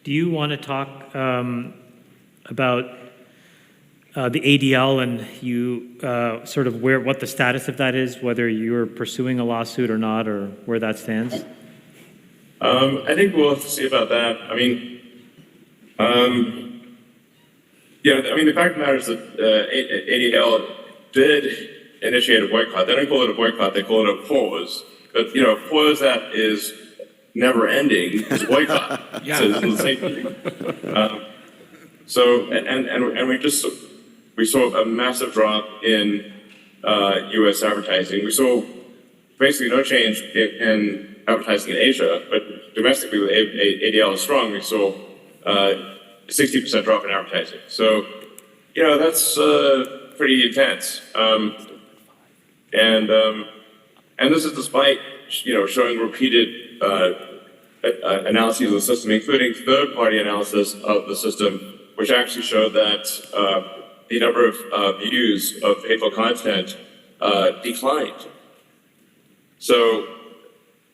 Do you want to talk about the ADL and you sort of what the status of that is, whether you're pursuing a lawsuit or not, or where that stands? I think we'll have to see about that. I mean, the fact of the matter is that ADL did initiate a boycott. They don't call it a boycott, they call it a pause. But, a pause that is never ending is a boycott. Yeah. So it's the same thing. We saw a massive drop in U.S. advertising. We saw basically no change in advertising in Asia, but domestically with ADL is strong, we saw a 60% drop in advertising. So, that's pretty intense. And this is despite, showing repeated analyses of the system, including third-party analysis of the system, which actually showed that the number of views of hateful content declined. So,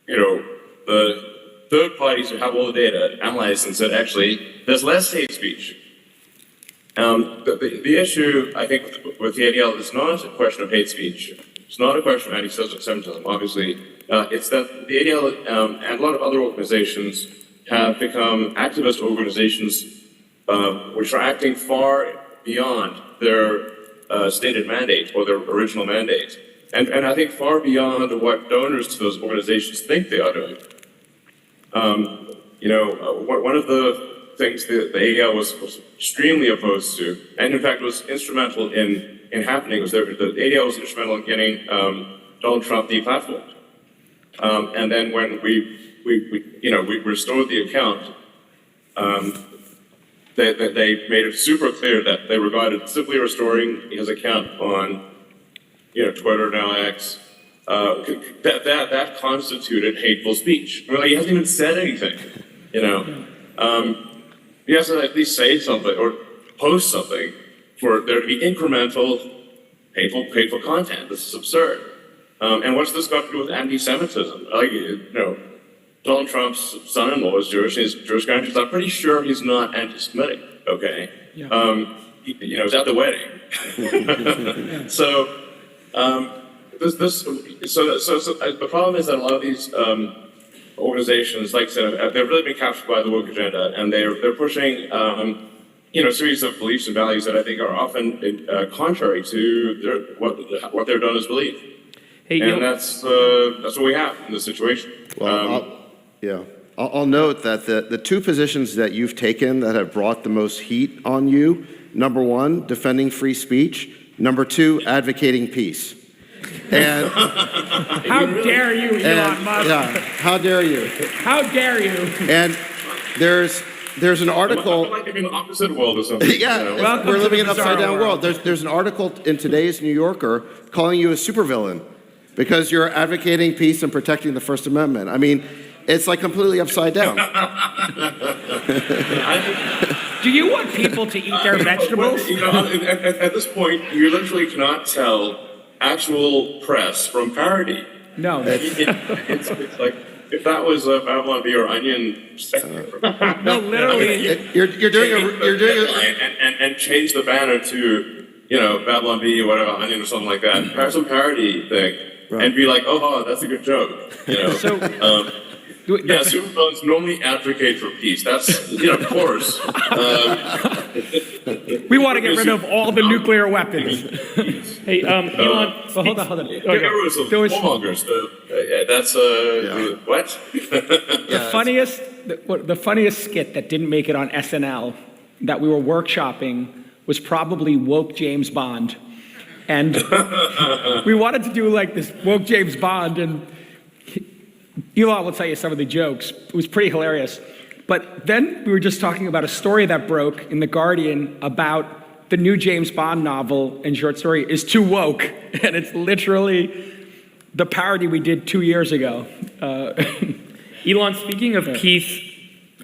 the third parties who have all the data analyzed and said, actually, there's less hate speech. The issue, I think, with the ADL is not a question of hate speech. It's not a question of anti-Semitism, obviously. It's that the ADL and a lot of other organizations have become activist organizations which are acting far beyond their stated mandate or their original mandate. And I think far beyond what donors to those organizations think they are doing. One of the things that the ADL was extremely opposed to, and in fact was instrumental in happening, was that the ADL was instrumental in getting Donald Trump deplatformed. And then when we restored the account, they made it super clear that they regarded simply restoring his account on Twitter, now X, that constituted hateful speech. I mean, he hasn't even said anything, He has to at least say something or post something for there to be incremental hateful content. This is absurd. And what's this got to do with anti-Semitism? Donald Trump's son-in-law is Jewish, his Jewish grandparents. I'm pretty sure he's not anti-Semitic, okay? Yeah. He's at the wedding. So, the problem is that a lot of these organizations, like I said, they've really been captured by the woke agenda, and they're pushing, a series of beliefs and values that I think are often contrary to what their donors believe. Hey, and that's what we have in this situation. Well, I'll note that the two positions that you've taken that have brought the most heat on you: number one, defending free speech; number two, advocating peace. And how dare you, Elon Musk? Yeah, how dare you? How dare you? And there's an article. I like in the opposite world or something. Yeah, we're living in an upside-down world. There's an article in today's New Yorker calling you a supervillain because you're advocating peace and protecting the First Amendment. I mean, it's like completely upside down. Do you want people to eat their vegetables? At this point, you literally cannot tell actual press from parody. No. It's like, if that was a Babylon Bee or Onion, no, literally, you're doing and change the banner to Babylon Bee or whatever, Onion or something like that. Some parody thing, right. And be like, oh, that's a good joke. Supervillains normally advocate for peace. That's of course. We want to get rid of all the nuclear weapons. Hey, Elon. Well, hold on. That's what? The funniest skit that didn't make it on SNL that we were workshopping was probably woke James Bond, and we wanted to do like this woke James Bond, and Elon will tell you some of the jokes. It was pretty hilarious. But then we were just talking about a story that broke in The Guardian about the new James Bond novel and short story is too woke. And it's literally the parody we did 2 years ago. Elon, speaking of peace,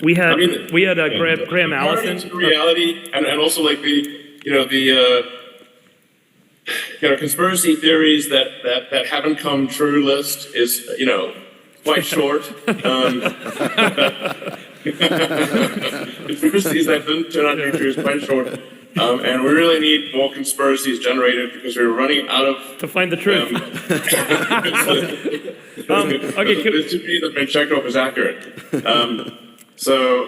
we had Graham Allison. Reality, and also like the conspiracy theories that haven't come true list is quite short. Conspiracies that didn't turn out to be true is quite short. And we really need more conspiracies generated because we're running out of. To find the truth. Okay, It should be that Pacheco is accurate. So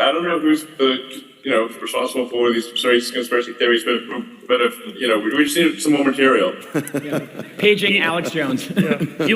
I don't know who's responsible for these conspiracy theories, but if we just need some more material. Paging Alex Jones.